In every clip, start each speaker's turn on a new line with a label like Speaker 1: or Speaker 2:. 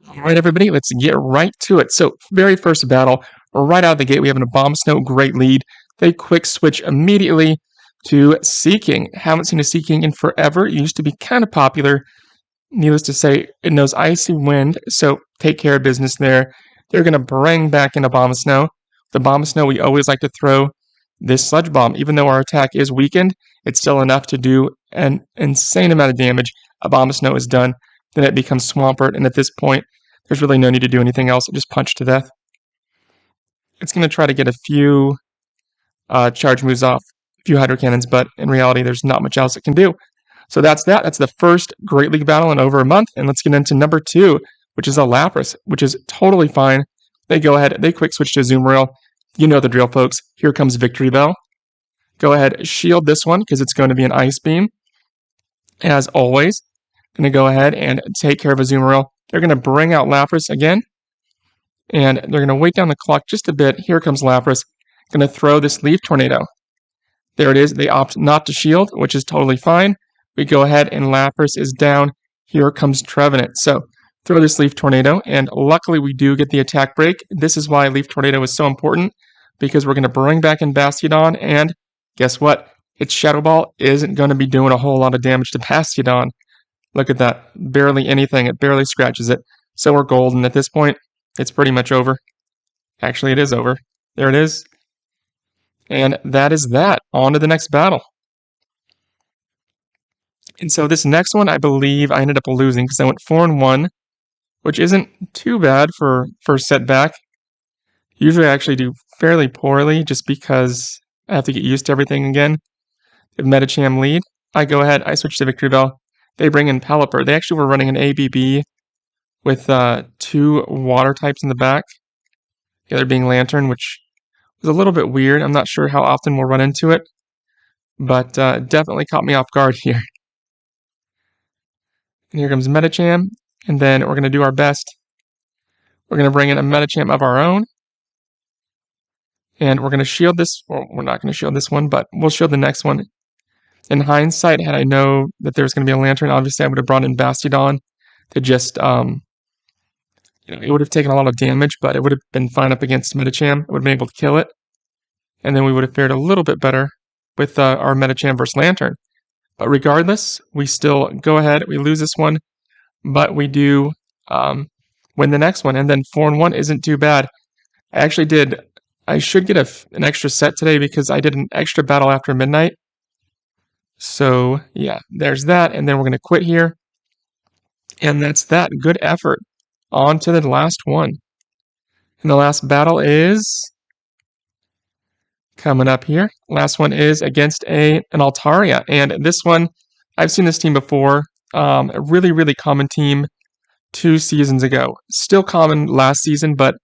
Speaker 1: Alright everybody, let's get right to it. So, very first battle, right out of the gate, we have an Abomasnow, great lead. They quick switch immediately to Seeking. Haven't seen a Seeking in forever. It used to be kind of popular. Needless to say, it knows Icy Wind, so take care of business there. They're going to bring back in Abomasnow. The Abomasnow, we always like to throw this Sludge Bomb. Even though our attack is weakened, it's still enough to do an insane amount of damage. Abomasnow is done. Then it becomes Swampert, and at this point, there's really no need to do anything else. It just punch to death. It's going to try to get a few charge moves off, a few Hydro Cannons, but in reality, there's not much else it can do. So that's that. That's the first Great League battle in over a month. And let's get into number 2, which is a Lapras, which is totally fine. They go ahead, they quick switch to Azumarill. You know the drill, folks. Here comes Victory Bell. Go ahead, shield this one because it's going to be an Ice Beam. As always, going to go ahead and take care of Azumarill. They're going to bring out Lapras again. And they're going to wait down the clock just a bit. Here comes Lapras. Going to throw this Leaf Tornado. There it is. They opt not to shield, which is totally fine. We go ahead and Lapras is down. Here comes Trevenant. So throw this Leaf Tornado, and luckily we do get the attack break. This is why Leaf Tornado is so important, because we're going to bring back in Bastiodon, and guess what? Its Shadow Ball isn't going to be doing a whole lot of damage to Bastiodon. Look at that. Barely anything. It barely scratches it. So we're golden at this point. It's pretty much over. Actually, it is over. There it is. And that is that. On to the next battle. And so this next one, I believe I ended up losing because I went 4-1, which isn't too bad for first setback. Usually I actually do fairly poorly just because I have to get used to everything again. If Medicham lead, I go ahead, I switch to Victory Bell. They bring in Pelipper. They actually were running an ABB with 2 water types in the back. The other being Lantern, which was a little bit weird. I'm not sure how often we'll run into it, but definitely caught me off guard here. And here comes Medicham, and then we're going to do our best. We're going to bring in a Medicham of our own, and we're going to shield this. Well, we're not going to shield this one, but we'll shield the next one. In hindsight, had I known that there was going to be a Lantern, obviously I would have brought in Bastiodon to just, it would have taken a lot of damage, but it would have been fine up against Medicham. It would have been able to kill it, and then we would have fared a little bit better with our Medicham versus Lantern. But regardless, we still go ahead. We lose this one, but we do win the next one. And then 4-1 isn't too bad. I should get an extra set today because I did an extra battle after midnight. So yeah, there's that. And then we're going to quit here. And that's that. Good effort. On to the last one. And the last battle is coming up here. Last one is against an Altaria. And this one, I've seen this team before. A really, really common team 2 seasons ago. Still common last season, but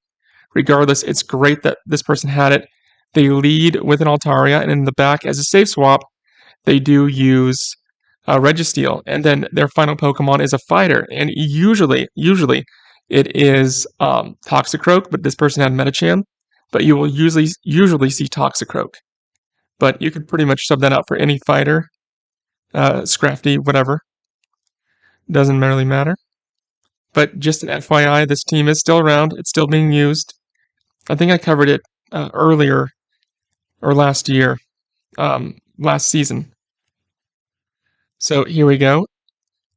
Speaker 1: regardless, it's great that this person had it. They lead with an Altaria, and in the back, as a safe swap, they do use Registeel. And then their final Pokemon is a fighter. And usually it is Toxicroak, but this person had Medicham. But you will usually see Toxicroak. But you could pretty much sub that out for any fighter. Scrafty, whatever. Doesn't really matter. But just an FYI, this team is still around. It's still being used. I think I covered it earlier, or last year, last season. So here we go.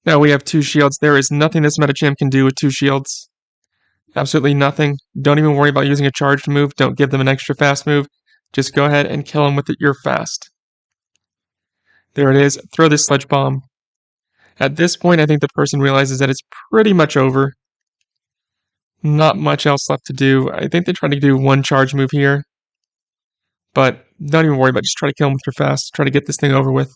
Speaker 1: Now we have 2 shields. There is nothing this Medicham can do with 2 shields. Absolutely nothing. Don't even worry about using a charged move. Don't give them an extra fast move. Just go ahead and kill them with your fast. There it is. Throw this Sludge Bomb. At this point, I think the person realizes that it's pretty much over. Not much else left to do. I think they try to do 1 charge move here. But don't even worry about it. Just try to kill them with your fast. Try to get this thing over with.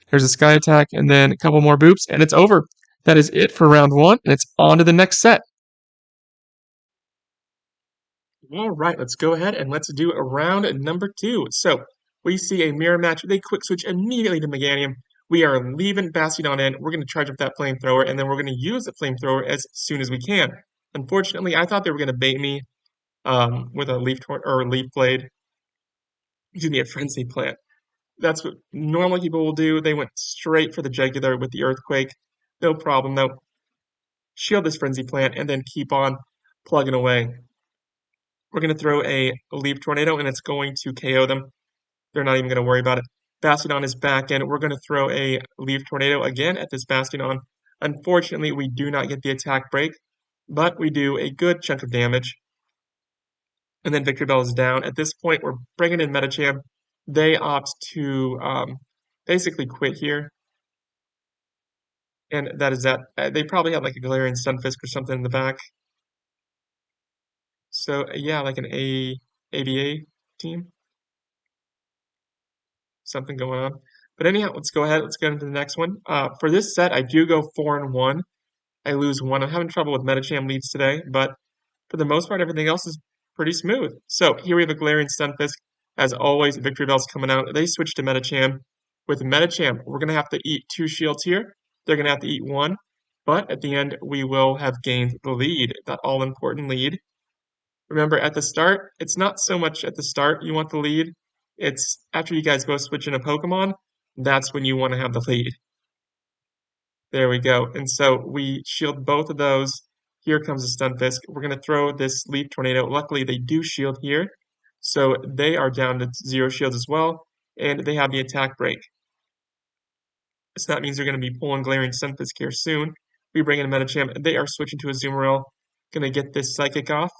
Speaker 1: There's a Sky Attack, and then a couple more boops, and it's over. That is it for round 1, and it's on to the next set. All right, let's go ahead and let's do a round number 2. So we see a mirror match. They quick switch immediately to Meganium. We are leaving Bastiodon in. We're going to charge up that flamethrower, and then we're going to use the flamethrower as soon as we can. Unfortunately, I thought they were going to bait me with a leaf blade. Excuse me, a frenzy plant. That's what normal people will do. They went straight for the jugular with the earthquake. No problem though. Shield this frenzy plant and then keep on plugging away. We're going to throw a leaf tornado and it's going to KO them. They're not even going to worry about it. Bastiodon is back in. We're going to throw a leaf tornado again at this Bastiodon. Unfortunately, we do not get the attack break, but we do a good chunk of damage. And then Victory Bell is down. At this point, we're bringing in Metacham. They opt to basically quit here. And that is that. They probably have like a Galarian Stunfisk or something in the back. So yeah, like an ABA team. Something going on. But anyhow, let's go ahead. Let's get into the next one. For this set, I do go 4-1. I lose one. I'm having trouble with Metacham leads today, but for the most part, everything else is pretty smooth. So here we have a Galarian Stunfisk. As always, Victory Bell's coming out. They switch to Metacham. With Metacham, we're going to have to eat 2 shields here. They're going to have to eat 1. But at the end, we will have gained the lead, that all-important lead. Remember, at the start, it's not so much at the start you want the lead. It's after you guys both switch in a Pokemon, that's when you want to have the lead. There we go. And so we shield both of those. Here comes a Stunfisk. We're going to throw this Leaf Tornado. Luckily, they do shield here. So they are down to 0 shields as well. And they have the attack break. So that means they're going to be pulling Galarian Stunfisk here soon. We bring in a Metacham. They are switching to a Azumarill. Going to get this Psychic off.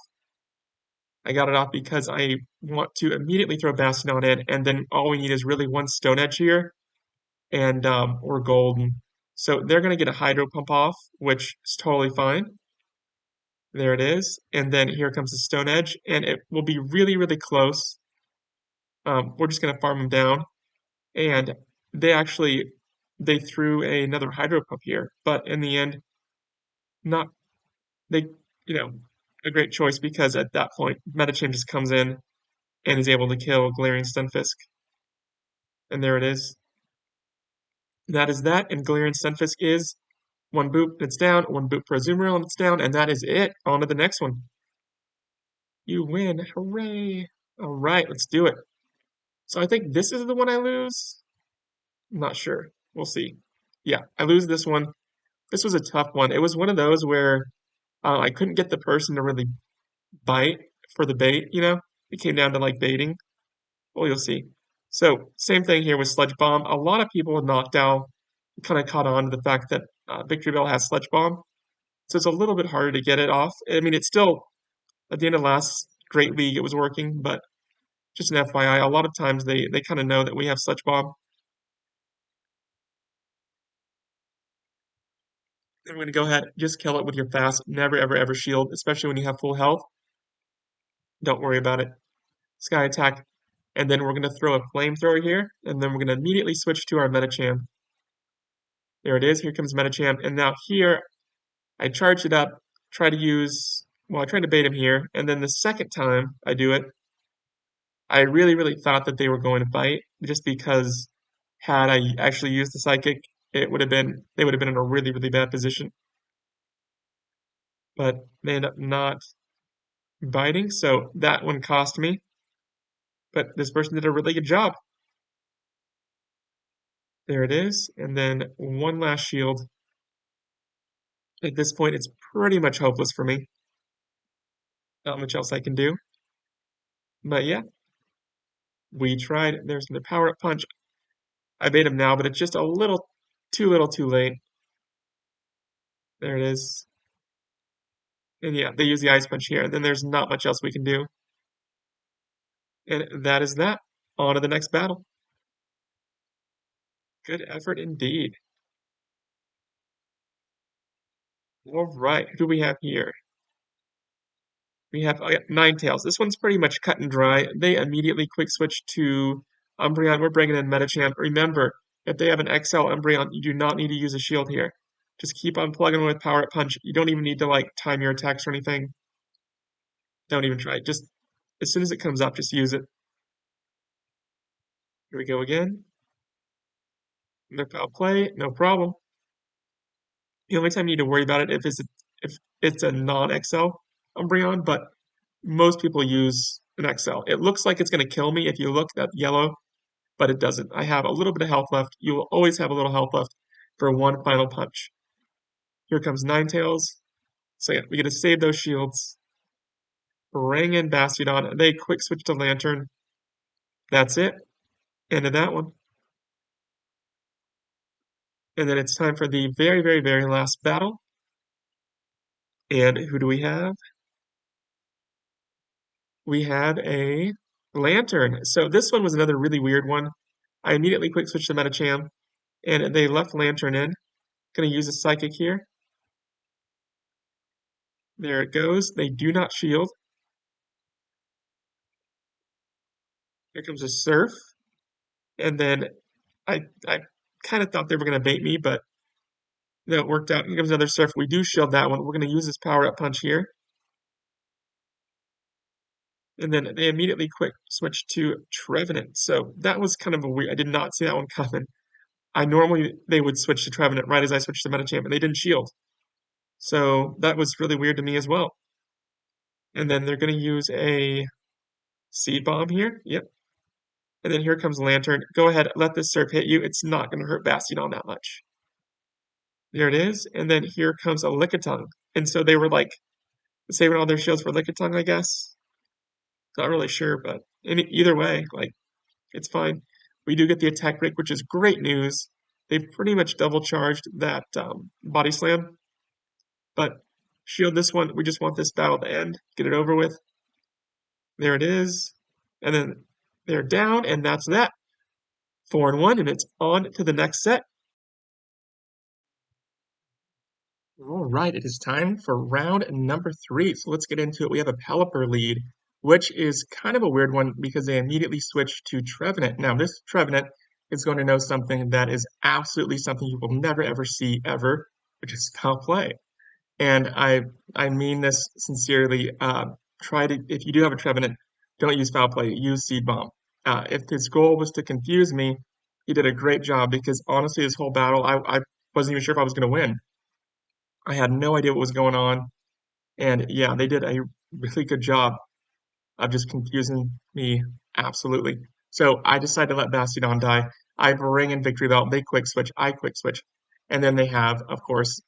Speaker 1: I got it off because I want to immediately throw Bastiodon in. And then all we need is really one Stone Edge here. And we're golden. So they're going to get a Hydro Pump off, which is totally fine. There it is. And then here comes the Stone Edge, and it will be really, really close. We're just going to farm them down. And they threw another Hydro Pump here. But in the end, not, they, a great choice because at that point, Metacham just comes in and is able to kill Galarian Stunfisk. And there it is. That is that, and Galarian Stunfisk is one boop, and it's down, one boop for Azumarill, and it's down, and that is it. On to the next one. You win. Hooray. All right, let's do it. So I think this is the one I lose. I'm not sure. We'll see. Yeah, I lose this one. This was a tough one. It was one of those where I couldn't get the person to really bite for the bait. It came down to like baiting. Well, you'll see. So same thing here with Sludge Bomb. A lot of people with Knockdown kind of caught on to the fact that Victory Bell has Sludge Bomb. So it's a little bit harder to get it off. I mean, it's still, at the end of last Great League, it was working, but just an FYI, a lot of times they kind of know that we have Sludge Bomb. And we're going to go ahead, just kill it with your fast. Never, ever, ever shield, especially when you have full health. Don't worry about it. Sky Attack. And then we're going to throw a Flamethrower here, and then we're going to immediately switch to our Metacham. There it is. Here comes Metacham. And now here, I charge it up, I tried to bait him here, and then the second time I do it, I really, really thought that they were going to bite, just because had I actually used the Psychic, they would have been in a really, really bad position. But they end up not biting, so that one cost me. But this person did a really good job. There it is, and then one last shield. At this point, it's pretty much hopeless for me. Not much else I can do. But yeah, we tried. There's the power-up punch. I bait him now, but it's just a little too late. There it is. And yeah, they use the Ice Punch here. And then there's not much else we can do. And that is that. On to the next battle. Good effort indeed. All right, who do we have here? We have Ninetales. This one's pretty much cut and dry. They immediately quick switch to Umbreon. We're bringing in Metacham. Remember, if they have an XL Umbreon, you do not need to use a shield here. Just keep on plugging with Power Up Punch. You don't even need to like time your attacks or anything. Don't even try. Just as soon as it comes up, just use it. Here we go again. No foul play, no problem. The only time you need to worry about it if it's a non-XL Umbreon, but most people use an XL. It looks like it's going to kill me if you look at yellow. but it doesn't. I have a little bit of health left. You will always have a little health left for one final punch. Here comes Ninetales. So yeah, we get to save those shields. Bring in Bastiodon. They quick switch to Lantern. That's it. End of that one. And then it's time for the very, very, very last battle. And who do we have? We have a Lantern. So this one was another really weird one. I immediately quick switched to Medicham, and they left Lantern in. Gonna use a Psychic here. There it goes. They do not shield. Here comes a Surf. And then I kind of thought they were gonna bait me, but no, it worked out. Here comes another Surf. We do shield that one. We're gonna use this power up punch here. And then they immediately quick switched to Trevenant. So that was kind of a weird. I did not see that one coming. I normally they would switch to Trevenant right as I switched to Medicham, and they didn't shield. So that was really weird to me as well. And then they're going to use a Seed Bomb here. Yep. And then here comes Lantern. Go ahead, let this Surf hit you. It's not going to hurt Bastiodon that much. There it is. And then here comes a Lickitung. And so they were like saving all their shields for Lickitung, I guess. Not really sure, but either way, like it's fine. We do get the attack break, which is great news. They've pretty much double charged that Body Slam. But shield this one. We just want this battle to end. Get it over with. There it is. And then they're down, and that's that. 4-1, and it's on to the next set. All right, it is time for round number 3. So let's get into it. We have a Pelipper lead, which is kind of a weird one because they immediately switched to Trevenant. Now, this Trevenant is going to know something that is absolutely something you will never ever see ever, which is foul play. And I mean this sincerely. If you do have a Trevenant, don't use foul play. Use Seed Bomb. If his goal was to confuse me, he did a great job because honestly, this whole battle, I wasn't even sure if I was going to win. I had no idea what was going on, and yeah, they did a really good job of just confusing me absolutely. So I decided to let Bastiodon die. I bring in Victory Belt. They quick switch. I quick switch, and then they have, of course,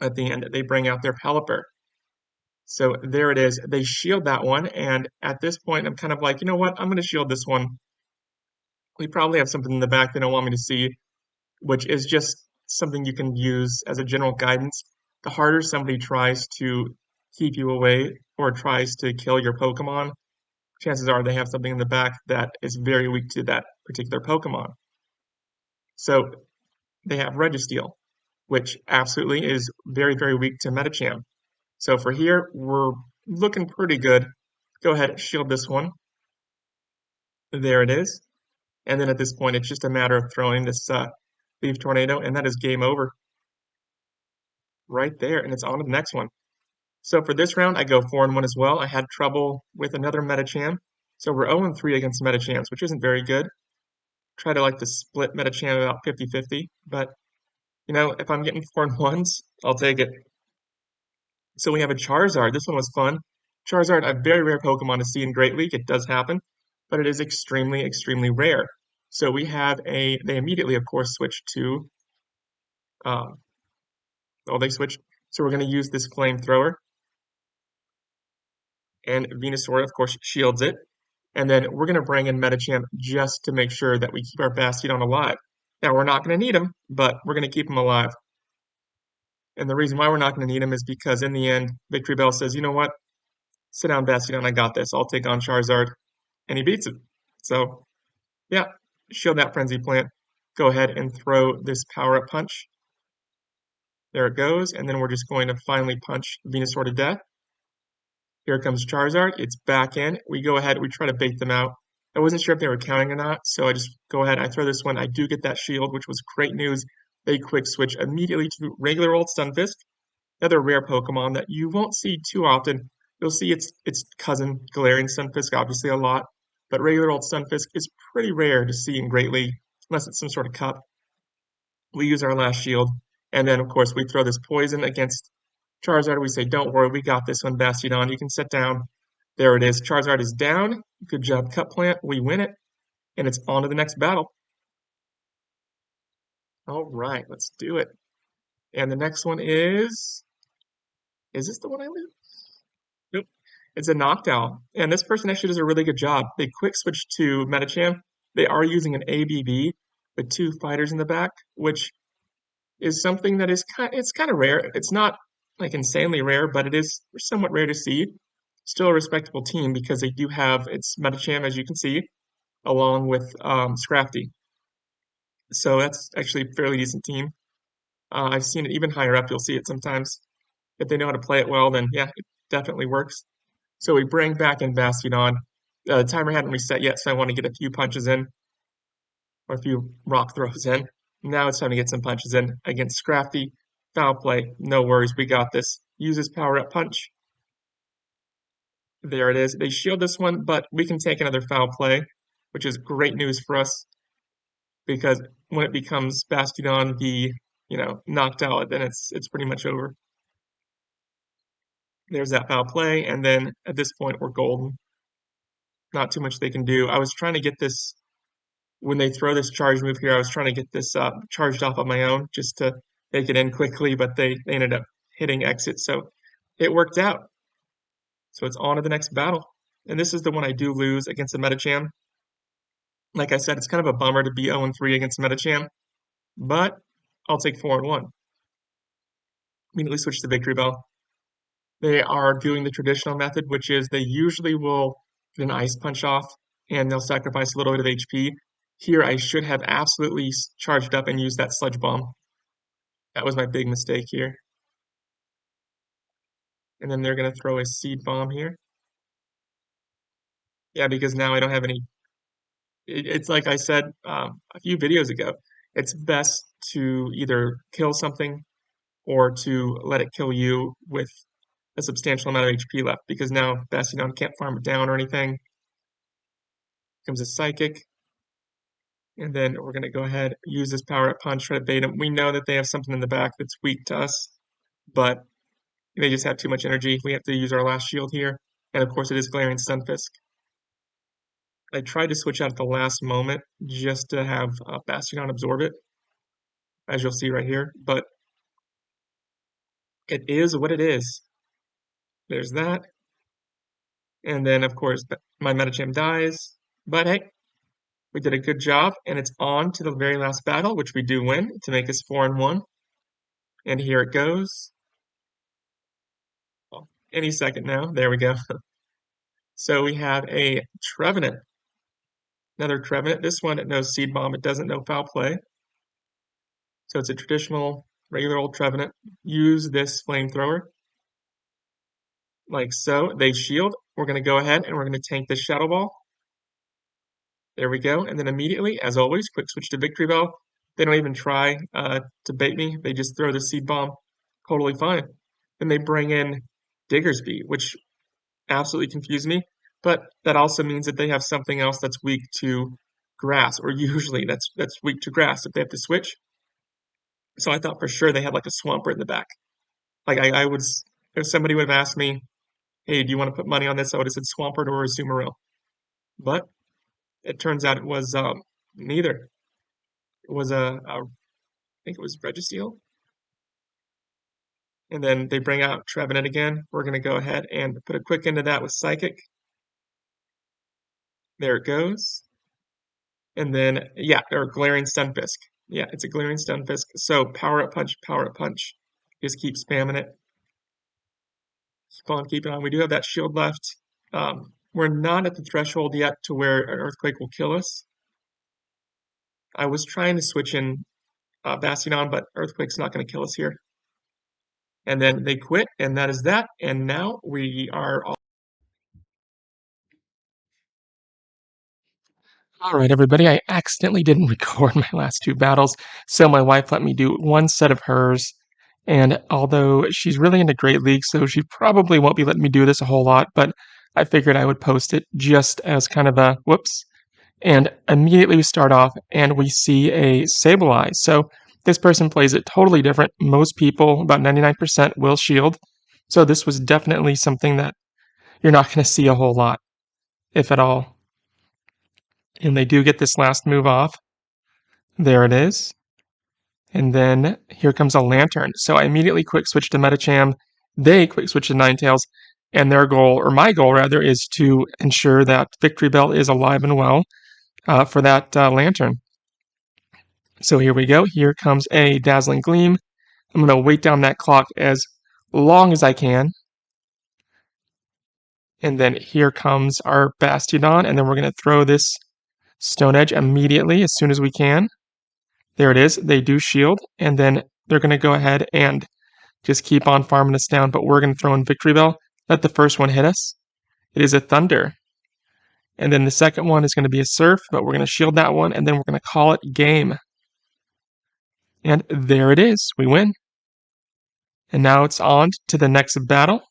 Speaker 1: at the end, they bring out their Pelipper. So there it is. They shield that one, and at this point, I'm kind of like, you know what? I'm going to shield this one. We probably have something in the back they don't want me to see, which is just something you can use as a general guidance. The harder somebody tries to keep you away or tries to kill your Pokemon, chances are they have something in the back that is very weak to that particular Pokemon. So they have Registeel, which absolutely is very, very weak to Medicham. So for here, we're looking pretty good. Go ahead, shield this one. There it is. And then at this point, it's just a matter of throwing this Leaf Tornado, and that is game over. Right there, and it's on to the next one. So for this round, I go 4-1 as well. I had trouble with another Medicham. So we're 0-3 against Medichams, which isn't very good. Try to like to split Medicham about 50-50, but you know, if I'm getting 4-1s, I'll take it. So we have a Charizard. This one was fun. Charizard, a very rare Pokemon to see in Great League. It does happen, but it is extremely, extremely rare. So we have they immediately, of course, switched to, they switched. So we're going to use this Flamethrower. And Venusaur, of course, shields it. And then we're going to bring in Medicham just to make sure that we keep our Bastiodon alive. Now, we're not going to need him, but we're going to keep him alive. And the reason why we're not going to need him is because in the end, Victory Bell says, you know what? Sit down, Bastiodon, I got this. I'll take on Charizard. And he beats it. So, yeah, shield that Frenzy Plant. Go ahead and throw this Power-Up Punch. There it goes. And then we're just going to finally punch Venusaur to death. Here comes Charizard. It's back in. We go ahead. We try to bait them out. I wasn't sure if they were counting or not, so I just go ahead. I throw this one. I do get that shield, which was great news. They quick switch immediately to regular old Stunfisk, another rare Pokemon that you won't see too often. You'll see its cousin, Galarian Stunfisk, obviously a lot, but regular old Stunfisk is pretty rare to see in Great League, unless it's some sort of cup. We use our last shield, and then, of course, we throw this poison against Charizard. We say, don't worry, we got this one, Bastiodon. You can sit down. There it is. Charizard is down. Good job, Cut Plant. We win it. and it's on to the next battle. All right, let's do it. And the next one is this the one I lose? Nope. It's a Noctowl. And this person actually does a really good job. They quick switch to Medicham. They are using an ABB with 2 fighters in the back, which is something that is it's kind of rare. It's not like insanely rare, but it is somewhat rare to see. Still a respectable team because they do have its Medicham, as you can see, along with Scrafty. So that's actually a fairly decent team. I've seen it even higher up. You'll see it sometimes. If they know how to play it well, then yeah, it definitely works. So we bring back in Bastiodon. The timer hadn't reset yet, so I want to get a few punches in, or a few rock throws in. Now it's time to get some punches in against Scrafty. Foul play. No worries, we got this. Use his power up punch. There it is. They shield this one, but we can take another foul play, which is great news for us because when it becomes Bastiodon the knocked out, then it's pretty much over. There's that foul play, and then at this point we're golden. Not too much they can do. I was trying to get this when they throw this charge move here. I was trying to get this charged off on my own just to make it in quickly, but they ended up hitting exit, so it worked out. So it's on to the next battle, and this is the one I do lose against the Medicham. Like I said, it's kind of a bummer to be 0-3 against Medicham, but I'll take 4-1. Immediately switch to Victory Bell. They are doing the traditional method, which is they usually will get an Ice Punch off, and they'll sacrifice a little bit of HP. Here, I should have absolutely charged up and used that Sludge Bomb. That was my big mistake here. And then they're going to throw a Seed Bomb here. Yeah, because now I don't have any... It's like I said a few videos ago. It's best to either kill something or to let it kill you with a substantial amount of HP left, because now Bastiodon can't farm it down or anything. Comes a Psychic. And then we're going to go ahead, use this power up punch, try to bait them. We know that they have something in the back that's weak to us, but they just have too much energy. We have to use our last shield here. And of course it is Glaring Stunfisk. I tried to switch out at the last moment just to have Bastiodon absorb it, as you'll see right here, but it is what it is. There's that. And then of course my Medicham dies, but hey, we did a good job, and it's on to the very last battle, which we do win to make us 4-1. And here it goes. Well, any second now. There we go. So we have a Trevenant. Another Trevenant. This one, it knows Seed Bomb. It doesn't know Foul Play. So it's a traditional, regular old Trevenant. Use this Flamethrower. Like so. They shield. We're going to go ahead and we're going to tank this Shadow Ball. There we go. And then immediately, as always, quick switch to Victory Bell. They don't even try to bait me. They just throw the Seed Bomb. Totally fine. Then they bring in Diggersby, which absolutely confused me. But that also means that they have something else that's weak to grass, or usually that's weak to grass if they have to switch. So I thought for sure they had like a Swampert in the back. Like I would, if somebody would have asked me, hey, do you want to put money on this? I would have said Swampert or Azumarill. But it turns out it was neither. It was I think it was Registeel. And then they bring out Trevenant again. We're going to go ahead and put a quick into that with Psychic. There it goes. And then, yeah, or Glaring Stunfisk. Yeah, it's a Glaring Stunfisk. So power up punch, power up punch. Just keep spamming it. Keep on keeping on. We do have that shield left. We're not at the threshold yet to where an Earthquake will kill us. I was trying to switch in Bastiodon, but Earthquake's not going to kill us here. And then they quit, and that is that. And now we are all... All right, everybody, I accidentally didn't record my last 2 battles, so my wife let me do one set of hers. And although she's really into Great League, so she probably won't be letting me do this a whole lot, but I figured I would post it just as kind of a whoops. And immediately we start off and we see a Sableye. So this person plays it totally different. Most people, about 99%, will shield. So this was definitely something that you're not going to see a whole lot, if at all. And they do get this last move off. There it is. And then here comes a Lantern. So I immediately quick switch to Medicham. They quick switch to Ninetales. And their goal, or my goal rather, is to ensure that Victory Bell is alive and well for that Lantern. So here we go. Here comes a Dazzling Gleam. I'm going to wait down that clock as long as I can. And then here comes our Bastiodon, and then we're going to throw this Stone Edge immediately as soon as we can. There it is. They do shield, and then they're going to go ahead and just keep on farming us down, but we're going to throw in Victory Bell. Let the first one hit us. It is a Thunder. And then the second one is going to be a Surf, but we're going to shield that one, and then we're going to call it game. And there it is. We win. And now it's on to the next battle.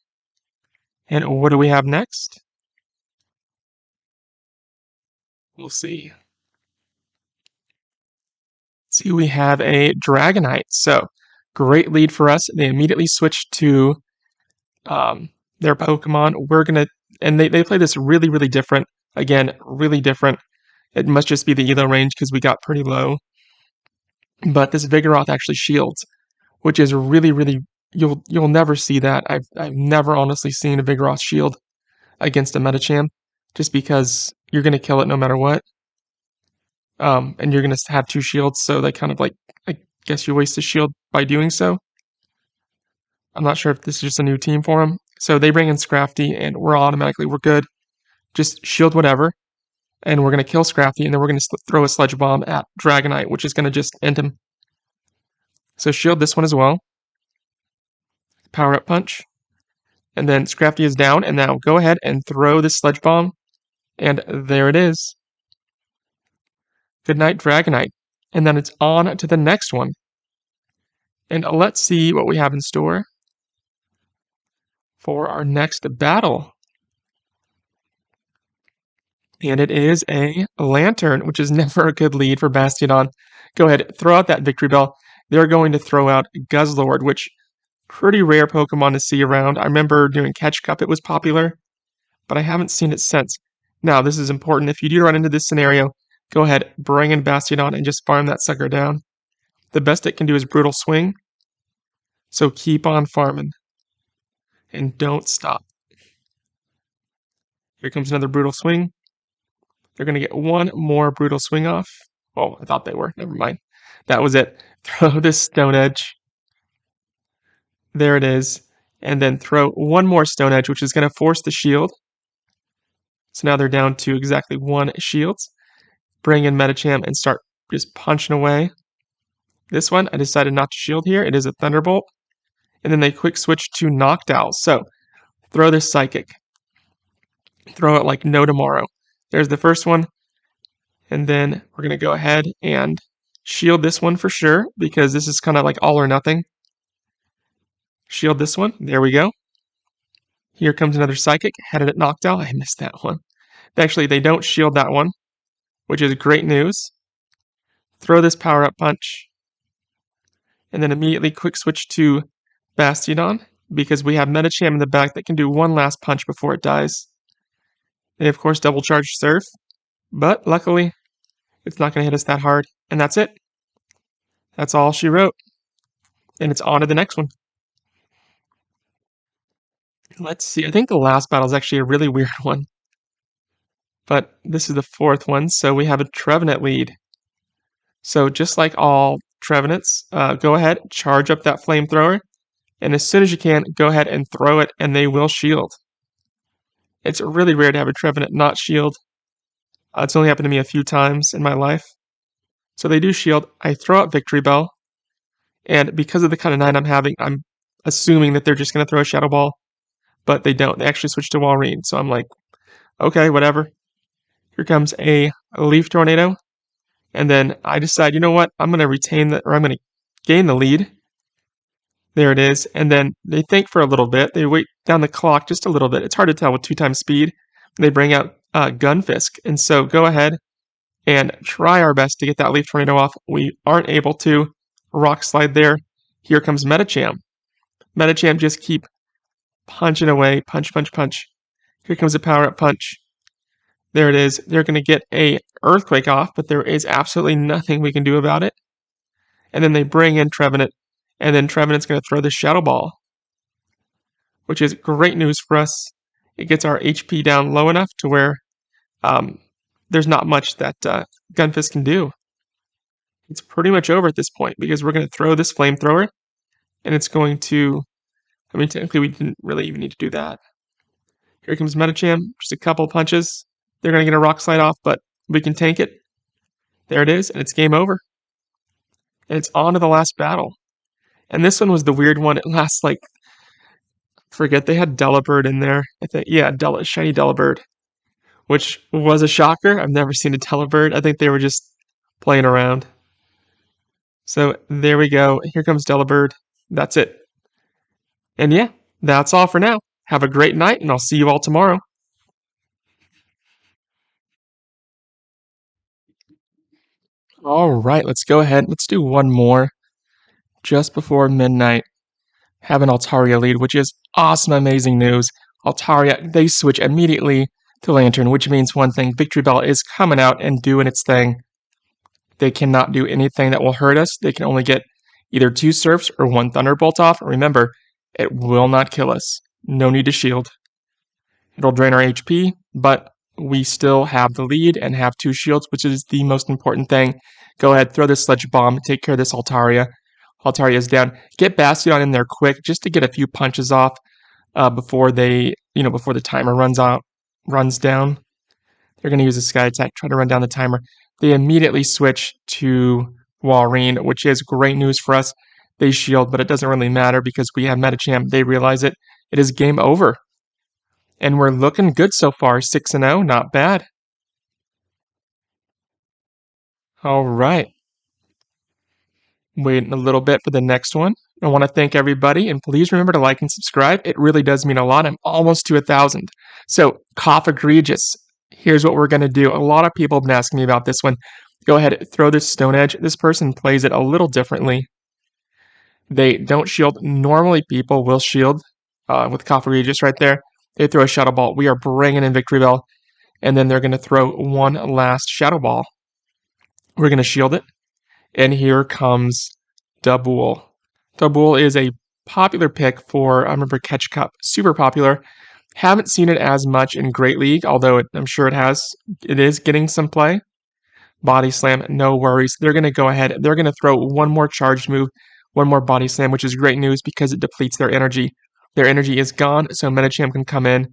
Speaker 1: And what do we have next? We'll see. See, we have a Dragonite. So, great lead for us. They immediately switched to their Pokemon. We're going to, and they play this really, really different. Again, really different. It must just be the ELO range because we got pretty low. But this Vigoroth actually shields, which is really, really, you'll never see that. I've never honestly seen a Vigoroth shield against a Medicham, just because you're going to kill it no matter what. And you're going to have two shields, so they kind of like, I guess you waste a shield by doing so. I'm not sure if this is just a new team for them. So they bring in Scrafty, and we're good. Just shield whatever, and we're going to kill Scrafty, and then we're going to throw a Sludge Bomb at Dragonite, which is going to just end him. So shield this one as well. Power Up Punch. And then Scrafty is down, and now go ahead and throw this Sludge Bomb, and there it is. Good night, Dragonite. And then it's on to the next one. And let's see what we have in store for our next battle. And it is a Lantern, which is never a good lead for Bastiodon. Go ahead, throw out that Victory Bell. They're going to throw out Guzzlord, which pretty rare Pokemon to see around. I remember doing Catch Cup, it was popular, but I haven't seen it since. Now, this is important. If you do run into this scenario, go ahead, bring in Bastiodon and just farm that sucker down. The best it can do is Brutal Swing, so keep on farming. And don't stop. Here comes another Brutal Swing. They're going to get one more Brutal Swing off. Oh, I thought they were. Never mind. That was it. Throw this Stone Edge. There it is. And then throw one more Stone Edge, which is going to force the shield. So now they're down to exactly one shield. Bring in Medicham and start just punching away. This one, I decided not to shield here. It is a Thunderbolt. And then they quick switch to Noctowl. So throw this Psychic. Throw it like no tomorrow. There's the first one. And then we're going to go ahead and shield this one for sure, because this is kind of like all or nothing. Shield this one. There we go. Here comes another Psychic, headed at Noctowl. I missed that one. Actually, they don't shield that one, which is great news. Throw this Power Up Punch. And then immediately quick switch to Bastiodon, because we have Medicham in the back that can do one last punch before it dies. They, of course, double charge Surf, but luckily, it's not going to hit us that hard. And that's it. That's all she wrote. And it's on to the next one. Let's see. I think the last battle is actually a really weird one. But this is the fourth one, so we have a Trevenant lead. So just like all Trevenants, go ahead, charge up that Flamethrower, and as soon as you can, go ahead and throw it, and they will shield. It's really rare to have a Trevenant not shield. It's only happened to me a few times in my life. So they do shield. I throw out Victory Bell, and because of the kind of night I'm having, I'm assuming that they're just going to throw a Shadow Ball, but they don't. They actually switch to Walrein, so I'm like, okay, whatever. Here comes a Leaf Tornado, and then I decide, you know what, I'm going to retain the, or I'm going to gain the lead. There it is, and then they think for a little bit. They wait down the clock just a little bit. It's hard to tell with 2x speed. They bring out Gunfisk, and so go ahead and try our best to get that Leaf Tornado off. We aren't able to. Rock Slide there. Here comes Medicham. Medicham just keep punching away. Punch, punch, punch. Here comes a Power Up Punch. There it is. They're going to get a Earthquake off, but there is absolutely nothing we can do about it. And then they bring in Trevenant, and then Trevenant's going to throw the Shadow Ball, which is great news for us. It gets our HP down low enough to where there's not much that Gunfist can do. It's pretty much over at this point because we're going to throw this Flamethrower, and it's going to... I mean, technically, we didn't really even need to do that. Here comes Medicham, just a couple punches. They're going to get a Rock Slide off, but we can tank it. There it is, and it's game over. And it's on to the last battle. And this one was the weird one. It lasts like... forget, they had Delibird in there. I think, yeah, shiny Delibird, which was a shocker. I've never seen a Delibird. I think they were just playing around. So there we go. Here comes Delibird. That's it. And yeah, that's all for now. Have a great night, and I'll see you all tomorrow. All right, let's go ahead. Let's do one more just before midnight. Have an Altaria lead, which is awesome, amazing news. Altaria, they switch immediately to Lantern, which means one thing. Victory Bell is coming out and doing its thing. They cannot do anything that will hurt us. They can only get either 2 Surfs or 1 Thunderbolt off. Remember, it will not kill us. No need to shield. It'll drain our HP, but we still have the lead and have 2 shields, which is the most important thing. Go ahead, throw this Sludge Bomb, take care of this Altaria. Altaria is down. Get Bastiodon in there quick, just to get a few punches off before the timer runs down. They're going to use a Sky Attack, try to run down the timer. They immediately switch to Walrein, which is great news for us. They shield, but it doesn't really matter because we have Medicham. They realize it. It is game over. And we're looking good so far. 6-0, not bad. All right. Waiting a little bit for the next one. I want to thank everybody, and please remember to like and subscribe. It really does mean a lot. I'm almost to 1,000. So, Cough Egregious. Here's what we're going to do. A lot of people have been asking me about this one. Go ahead, throw this Stone Edge. This person plays it a little differently. They don't shield. Normally, people will shield with Cough Egregious right there. They throw a Shadow Ball. We are bringing in Victory Bell. And then they're going to throw one last Shadow Ball. We're going to shield it. And here comes Daboul. Daboul is a popular pick for, I remember, Catch Cup. Super popular. Haven't seen it as much in Great League, although I'm sure it has. It is getting some play. Body Slam, no worries. They're going to go ahead. They're going to throw one more charged move, one more Body Slam, which is great news because it depletes their energy. Their energy is gone, so Medicham can come in.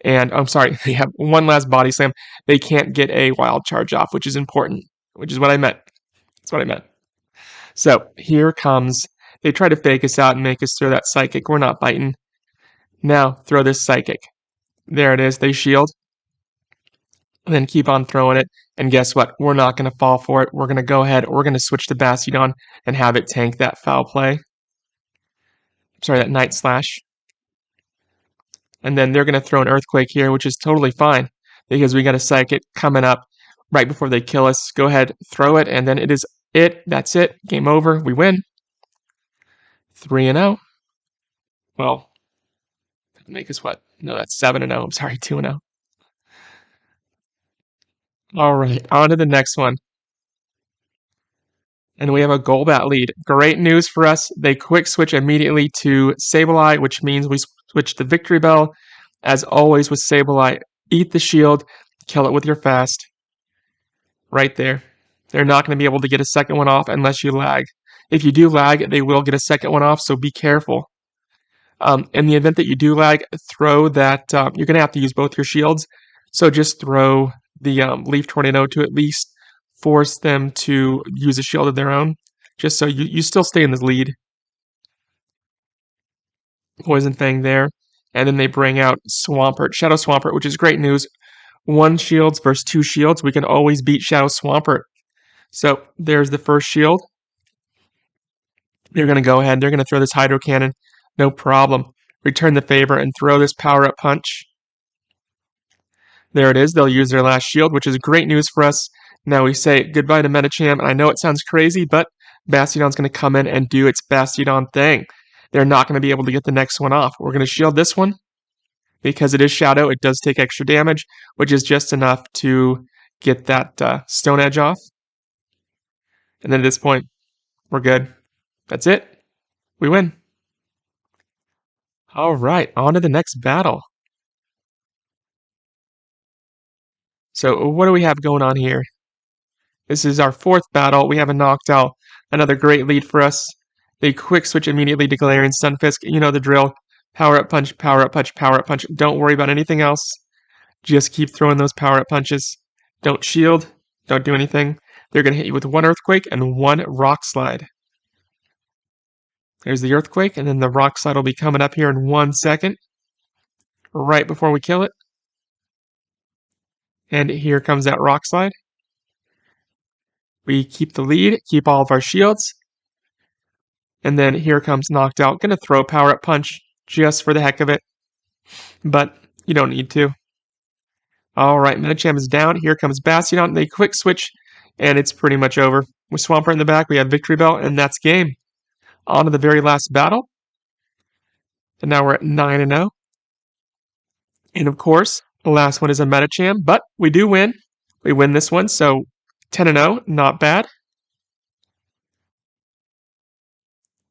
Speaker 1: And, I'm sorry, they have one last Body Slam. They can't get a Wild Charge off, which is important, which is what I meant. That's what I meant. So, here comes... They try to fake us out and make us throw that Psychic. We're not biting. Now, throw this Psychic. There it is. They shield. And then keep on throwing it. And guess what? We're not going to fall for it. We're going to go ahead. We're going to switch to Bastiodon and have it tank that foul play. Sorry, that Night Slash. And then they're going to throw an Earthquake here, which is totally fine. Because we got a Psychic coming up right before they kill us. Go ahead, throw it, and then it is it. That's it. Game over. We win. 3-0. Well, that make us what? No, that's 7-0. I'm sorry, 2-0. All right, on to the next one. And we have a Golbat lead. Great news for us. They quick switch immediately to Sableye, which means we switch to Victory Bell. As always with Sableye, eat the shield, kill it with your fast. Right there. They're not going to be able to get a second one off unless you lag. If you do lag, they will get a second one off, so be careful. In the event that you do lag, throw that... you're going to have to use both your shields, so just throw the Leaf Tornado to at least force them to use a shield of their own, just so you still stay in the lead. Poison Fang there, and then they bring out Swampert, Shadow Swampert, which is great news. 1 shields versus 2 shields, we can always beat Shadow Swampert. So there's the first shield. They're going to go ahead, they're going to throw this Hydro Cannon, no problem. Return the favor and throw this Power-Up Punch. There it is, they'll use their last shield, which is great news for us. Now we say goodbye to Medicham, and I know it sounds crazy, but Bastiodon's going to come in and do its Bastiodon thing. They're not going to be able to get the next one off. We're going to shield this one. because it is Shadow, it does take extra damage, which is just enough to get that Stone Edge off. And then at this point, we're good. That's it. We win. All right, on to the next battle. So what do we have going on here? This is our fourth battle. We have a knocked out. Another great lead for us. They quick switch immediately to Galarian Stunfisk. You know the drill. Power up punch, power up punch, power up punch. Don't worry about anything else. Just keep throwing those power up punches. Don't shield. Don't do anything. They're going to hit you with one Earthquake and one Rock Slide. There's the Earthquake, and then the Rock Slide will be coming up here in 1 second. Right before we kill it. And here comes that Rock Slide. We keep the lead, keep all of our shields. And then here comes Knocked Out. Gonna throw a Power Up Punch just for the heck of it. But you don't need to. Alright, Medicham is down. Here comes Bastiodon. They quick switch, and it's pretty much over. With Swampert in the back, we have Victory Bell, and that's game. On to the very last battle. And now we're at 9-0. And of course, the last one is a Medicham, but we do win. We win this one, so 10-0, not bad.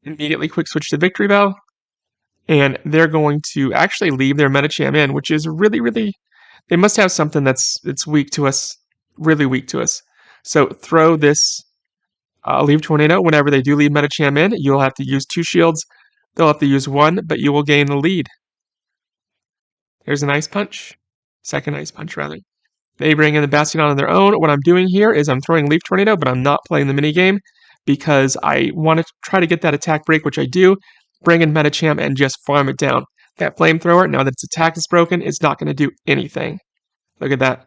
Speaker 1: Immediately quick switch to Victory Bell. And they're going to actually leave their Medicham in, which is really... They must have something that's weak to us. Really weak to us. So throw this Leave Tornado. Whenever they do leave Medicham in, you'll have to use 2 shields. They'll have to use 1, but you will gain the lead. There's an Ice Punch. Second Ice Punch, rather. They bring in the Bastiodon on their own. What I'm doing here is I'm throwing Leaf Tornado, but I'm not playing the minigame because I want to try to get that attack break, which I do. Bring in Medicham and just farm it down. That Flamethrower, now that its attack is broken, it's not going to do anything. Look at that.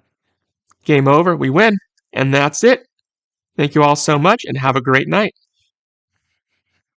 Speaker 1: Game over. We win. And that's it. Thank you all so much, and have a great night.